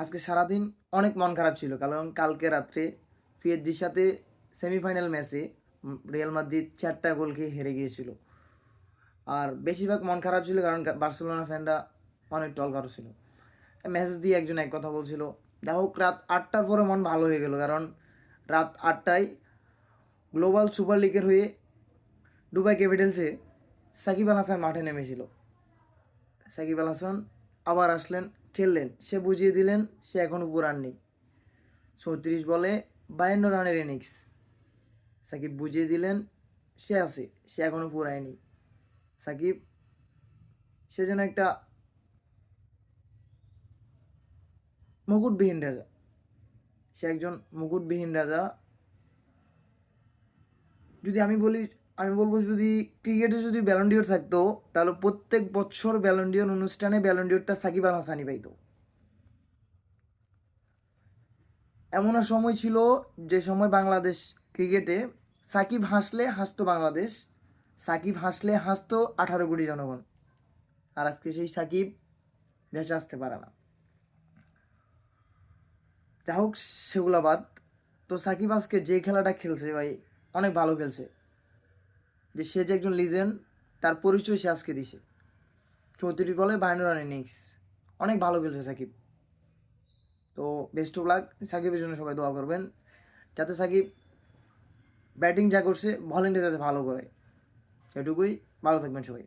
আজকে সারাদিন অনেক মন খারাপ ছিল, কারণ কালকে রাত্রে পিএসজির সাথে সেমিফাইনাল ম্যাচে রিয়াল মাদ্রিদ 4টা গোল খেয়ে হেরে গিয়েছিল। আর বেশিরভাগ মন খারাপ ছিল কারণ বার্সেলোনা ফ্যানরা অনেক টল ছিল। মেসেজ দিয়ে একজন এক কথা বলছিল, যাই হোক রাত 8টার পরে মন ভালো হয়ে গেল, কারণ রাত 8টায় গ্লোবাল সুপার লিগের হয়ে দুবাই ক্যাপিটালসে সাকিব আল হাসান মাঠে নেমেছিল। সাকিব আল হাসান আবার আসলেন, খেললেন, সে বুঝিয়ে দিলেন সে এখনও পুরান নেই। 34 বলে 52 রানের ইনিংস, সাকিব বুঝিয়ে দিলেন সে আছে, সে এখনও পুরায়নি। সাকিব সে যেন একটা মুকুটবিহীন রাজা, সে একজন মুকুটবিহীন রাজা। যদি আমি বলবো যদি ক্রিকেটে যদি ব্যালন্ডিয়র থাকতো, তাহলে প্রত্যেক বছর ব্যালন্ডিয়র অনুষ্ঠানে ব্যালন্ডিয়রটা সাকিব আল হাসানই পাইতো। এমন এক সময় ছিল যে সময় বাংলাদেশ ক্রিকেটে সাকিব হাসলে হাসতো বাংলাদেশ, সাকিব হাসলে হাসতো 18 কোটি জনগণ। আর আজকে সেই সাকিব দেশে আসতে পারে না। যা হোক সেগুলা বাদ, তো সাকিব আজকে যে খেলাটা খেলছে ভাই অনেক ভালো খেলছে। যে সে যে একজন লিজেন্ড তার পরিচয় সে আজকে দিছে। 34 বলে 52 রান ইনিংস, অনেক ভালো খেলছে সাকিব। তো বেস্ট অফ লাক, সাকিবের জন্য সবাই দোয়া করবেন যাতে সাকিব ব্যাটিং যা করছে বলিংটা যাতে ভালো করে। এটুকুই, ভালো থাকবেন সবাই।